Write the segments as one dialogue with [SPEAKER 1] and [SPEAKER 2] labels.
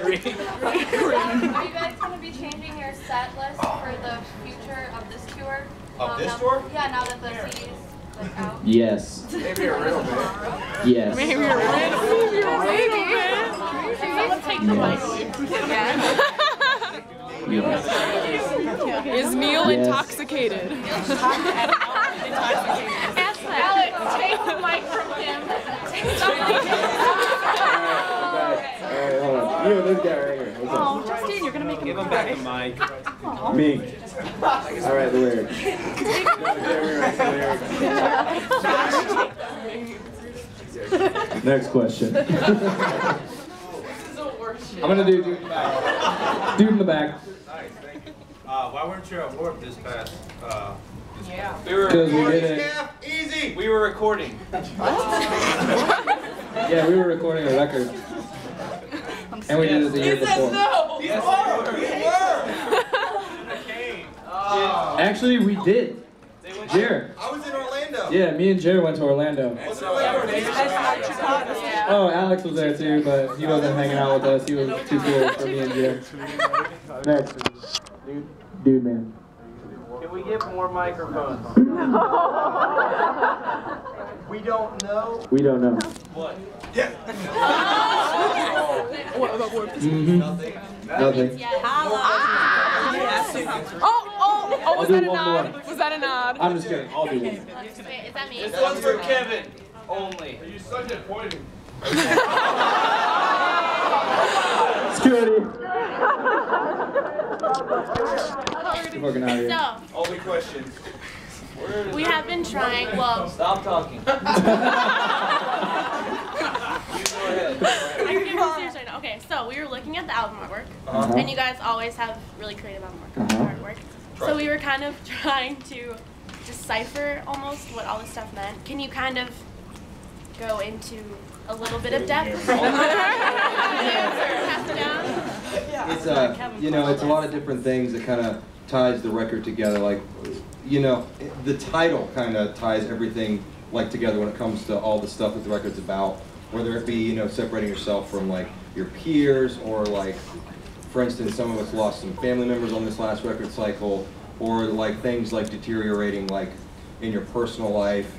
[SPEAKER 1] Are you guys going to be changing your set list for the future of this tour?
[SPEAKER 2] Of this tour?
[SPEAKER 1] Yeah, now that the CD is like out.
[SPEAKER 3] Yes.
[SPEAKER 2] Maybe a little bit.
[SPEAKER 3] Yes.
[SPEAKER 4] Maybe you're right. Someone take the mic away from him. Is Neil intoxicated? Alex, take the mic from him.
[SPEAKER 5] Alright, hold on. You know this guy right here. What's up?
[SPEAKER 4] Oh, Justine, you're gonna make him
[SPEAKER 2] Give him back the mic.
[SPEAKER 5] Me. Alright, the lyrics. Next question. I'm gonna do dude in the back. Dude in the back.
[SPEAKER 2] Nice, thank you. Why weren't you at work this past?
[SPEAKER 4] Yeah.
[SPEAKER 5] Because we did it.
[SPEAKER 2] Easy. We were recording.
[SPEAKER 5] Yeah, we were recording a record. And we did it the year before.
[SPEAKER 4] No!
[SPEAKER 2] Yes, we were.
[SPEAKER 5] Actually, we did. Jared.
[SPEAKER 2] I was in Orlando.
[SPEAKER 5] Yeah, me and Jared went to Orlando. Oh, Alex was there too, but he wasn't hanging out with us. He was too cool for me and Jared. Next. Dude, man.
[SPEAKER 6] Can we get more microphones? We don't know.
[SPEAKER 5] We don't know.
[SPEAKER 2] What? Yeah.
[SPEAKER 5] Nothing. Nothing.
[SPEAKER 4] Oh, was that a nod? Was that a nod?
[SPEAKER 5] I'm just kidding. I'll do one.
[SPEAKER 1] Wait, is that me?
[SPEAKER 2] This one's for Kevin only.
[SPEAKER 6] You such at pointing.
[SPEAKER 5] Security. You're fucking out of here.
[SPEAKER 1] So,
[SPEAKER 2] Only question.
[SPEAKER 1] we have been trying, well,
[SPEAKER 6] Stop talking.
[SPEAKER 1] I can be serious right now. Okay, so we were looking at the album artwork, and you guys always have really creative album artwork. So we were kind of trying to decipher almost what all this stuff meant. Can you kind of go into a little bit of depth?
[SPEAKER 7] It's you know, it's a lot of different things that kind of ties the record together. Like, you know, the title kind of ties everything like together when it comes to all the stuff that the record's about. Whether it be, you know, separating yourself from like your peers, or like, for instance, some of us lost some family members on this last record cycle, or like things like deteriorating like in your personal life,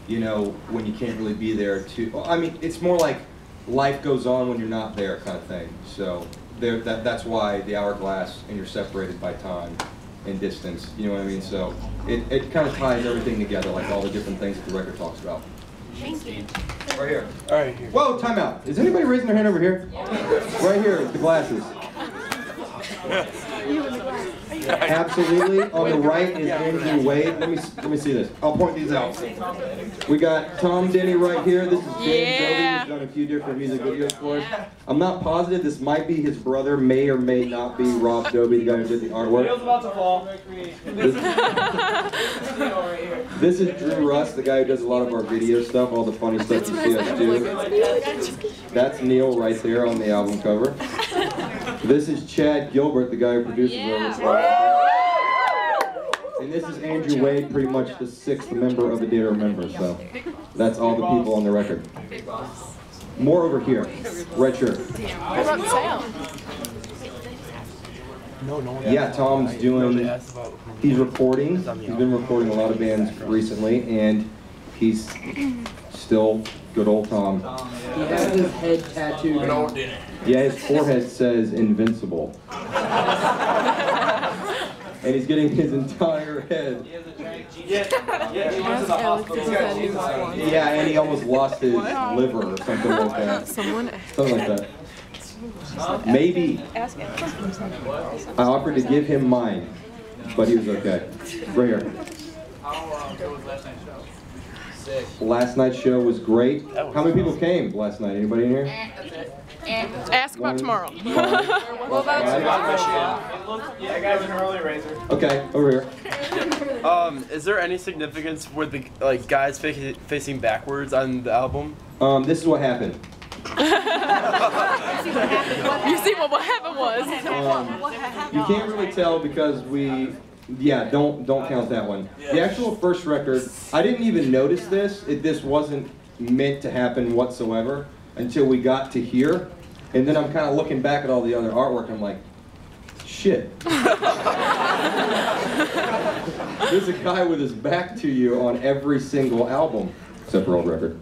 [SPEAKER 7] you know, when you can't really be there too. I mean, it's more like life goes on when you're not there kind of thing. So that's why the hourglass, and you're separated by time and distance, you know what I mean? So it kind of ties everything together, like all the different things that the record talks about.
[SPEAKER 1] Thank you.
[SPEAKER 7] Right here.
[SPEAKER 6] All right, here.
[SPEAKER 7] Whoa, time out. Is anybody raising their hand over here? Right here, with the glasses. Absolutely. On the right is Andrew Wade. Let me see this. I'll point these out. We got Tom Denny right here. This is James Doby, who's done a few different music videos for us. I'm not positive. This might be his brother. May or may not be Rob Doby, the guy who did the artwork.
[SPEAKER 6] About to fall.
[SPEAKER 7] This is Drew Russ, the guy who does a lot of our video stuff, all the funny stuff you see us do. That's Neil right there on the album cover. This is Chad Gilbert, the guy who produces our and this is Andrew Wade, pretty much the 6th member of the Day to Remember, so that's all the people on the record. More over here. Red shirt.
[SPEAKER 4] What about Sam?
[SPEAKER 7] Yeah, Tom's doing, he's recording. He's been recording a lot of bands recently, and he's still good old Tom.
[SPEAKER 3] He has his head tattooed.
[SPEAKER 7] Yeah, his forehead says Invincible. And he's getting his entire head. Yeah, and he almost lost his liver or something like that. Something like that. Maybe. I offered to give him mine, but he was okay. Right here. Last night's show was great. How many people came last night? Anybody in here?
[SPEAKER 4] Ask about tomorrow.
[SPEAKER 6] What about that guy's an early raiser.
[SPEAKER 7] Okay, over here.
[SPEAKER 6] Is there any significance with the guys facing backwards on the album?
[SPEAKER 7] This is what happened.
[SPEAKER 4] You see what happened was.
[SPEAKER 7] You can't really tell because don't count that one. The actual first record, I didn't even notice this. This wasn't meant to happen whatsoever until we got to here. And then I'm kind of looking back at all the other artwork, I'm like, shit. There's a guy with his back to you on every single album, except for Old Record.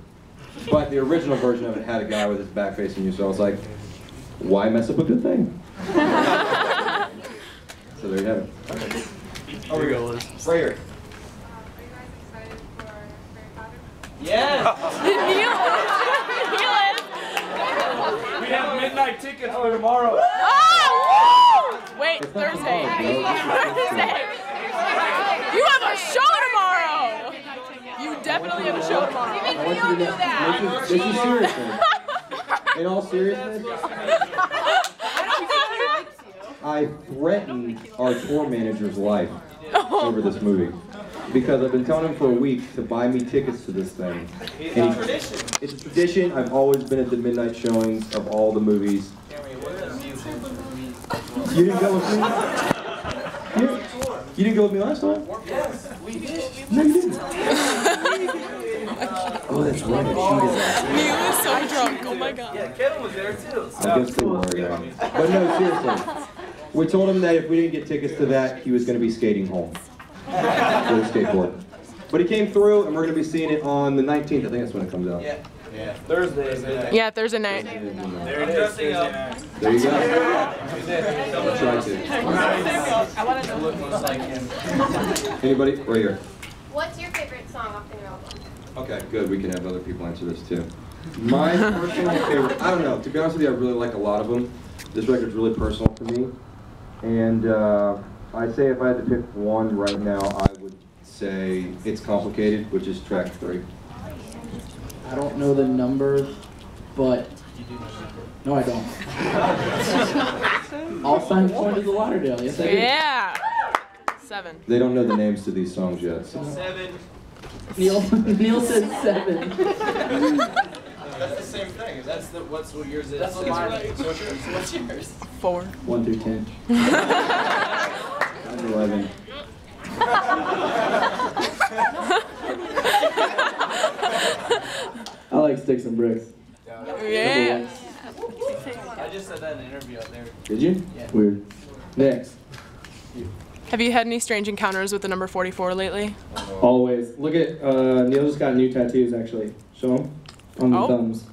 [SPEAKER 7] But the original version of it had a guy with his back facing you, so I was like, why mess up a good thing? So there you have it.
[SPEAKER 6] Oh, here we go, Liz.
[SPEAKER 7] Right here.
[SPEAKER 2] Yes! We have midnight tickets for tomorrow.
[SPEAKER 4] Oh, woo! Wait, Thursday. Thursday. You have a show tomorrow. You definitely have a show tomorrow.
[SPEAKER 3] I want you to know this is serious. In all seriousness, I threatened our tour manager's life over this movie. Because I've been telling him for a week to buy me tickets to this thing. And it's a tradition. I've always been at the midnight showings of all the movies. You didn't go with me? You didn't go with me last time?
[SPEAKER 2] Yes, we did.
[SPEAKER 3] No, you didn't. Oh, that's right.
[SPEAKER 4] He was so drunk. Oh my god.
[SPEAKER 2] Yeah, Kevin was there too.
[SPEAKER 3] I guess they were, yeah. But no, seriously. We told him that if we didn't get tickets to that, he was going to be skating home. With a skateboard. But he came through, and we're going to be seeing it on the 19th. I think that's when it comes out.
[SPEAKER 2] Yeah. Yeah. Thursday.
[SPEAKER 4] Yeah, Thursday night.
[SPEAKER 2] There it is. There
[SPEAKER 3] There you go.
[SPEAKER 2] Try
[SPEAKER 3] to.
[SPEAKER 2] I wanted to look most like him.
[SPEAKER 3] Anybody? Right here.
[SPEAKER 8] What's your favorite song off the new album?
[SPEAKER 7] Okay, good. We can have other people answer this too. My personal favorite, I don't know. To be honest with you, I really like a lot of them. This record's really personal to me. And I'd say if I had to pick one right now, I would say It's Complicated, which is track 3.
[SPEAKER 3] I don't know the number, but no, I don't. All signs point to the Lauderdale. Yes, I do.
[SPEAKER 4] Yeah. 7.
[SPEAKER 7] They don't know the names to these songs yet. So.
[SPEAKER 2] 7.
[SPEAKER 3] Neil said 7.
[SPEAKER 2] That's the same thing. That's the what yours is. That's
[SPEAKER 3] right.
[SPEAKER 2] So what's yours?
[SPEAKER 4] 4.
[SPEAKER 3] 1 through 10. 9 to 11. I like Sticks and Bricks.
[SPEAKER 4] Yeah.
[SPEAKER 2] I just said that in an interview out there.
[SPEAKER 3] Did you?
[SPEAKER 2] Yeah.
[SPEAKER 3] Weird. Next.
[SPEAKER 4] Have you had any strange encounters with the number 44 lately?
[SPEAKER 5] Always. Look at, Neil just got new tattoos actually. Show them. On the thumbs.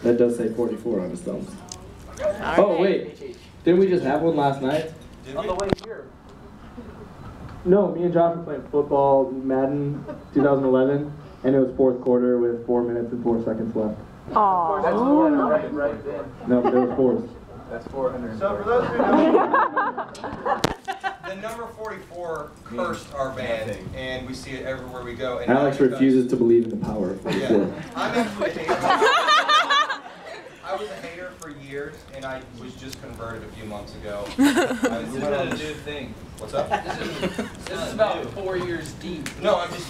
[SPEAKER 5] That does say 44 on his thumbs. Oh, wait. Didn't we just have one last night?
[SPEAKER 2] On the way here.
[SPEAKER 5] No, me and Josh were playing football, Madden 2011, and it was fourth quarter with 4 minutes and 4 seconds left.
[SPEAKER 4] Aww.
[SPEAKER 2] That's 400 right then.
[SPEAKER 5] No, there were 4s.
[SPEAKER 2] That's 400.
[SPEAKER 9] So for those who don't know, the number 44 cursed our band, and we see it everywhere we go. And
[SPEAKER 5] Alex refuses to believe in the power of 44.
[SPEAKER 9] Yeah, I'm actually a hater. I was a hater for years, and I was just converted a few months ago.
[SPEAKER 2] This is a new thing.
[SPEAKER 9] What's up?
[SPEAKER 2] This is about 4 years deep.
[SPEAKER 9] No, I'm just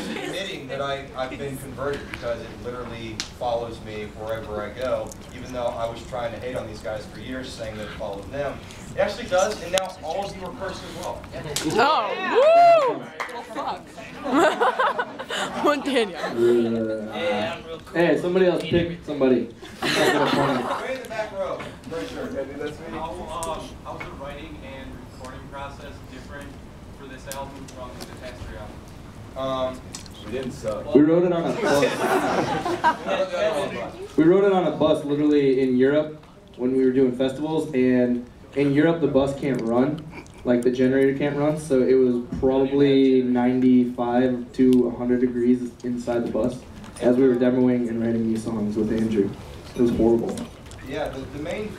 [SPEAKER 9] admitting that I've been converted because it literally follows me wherever I go, even though I was trying to hate on these guys for years, saying that it followed them. It actually does, and now all of you are cursed as well.
[SPEAKER 4] Oh, woo! Well, fuck. What did you?
[SPEAKER 3] Hey, somebody else pick somebody.
[SPEAKER 9] Way in the back row. Very sure. That's me.
[SPEAKER 10] How was the writing and recording process different for this album from the past 3 albums?
[SPEAKER 9] We didn't suck.
[SPEAKER 3] We wrote it on a bus. We wrote it on a bus literally in Europe when we were doing festivals, and in Europe the bus can't run, like the generator can't run, so it was probably 95 to 100 degrees inside the bus as we were demoing and writing these songs with Andrew. It was horrible.
[SPEAKER 9] Yeah, the main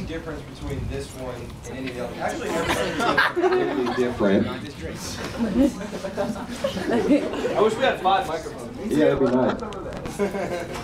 [SPEAKER 9] difference between this one and any of the others, actually everything's completely different.
[SPEAKER 2] I wish we had 5 microphones.
[SPEAKER 7] Yeah, that'd be nice.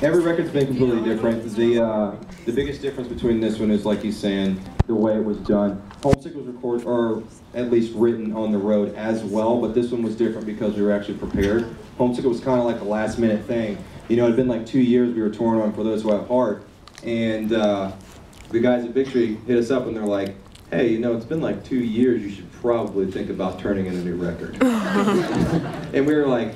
[SPEAKER 7] Every record's been completely different. The biggest difference between this one is, like he's saying, the way it was done. Homesick was recorded, or at least written on the road as well, but this one was different because we were actually prepared. Homesick was kind of like a last minute thing. You know, it had been like 2 years we were touring on For Those Who Have Heart, and the guys at Victory hit us up and they're like, hey, you know, it's been like 2 years, you should probably think about turning in a new record. And we were like,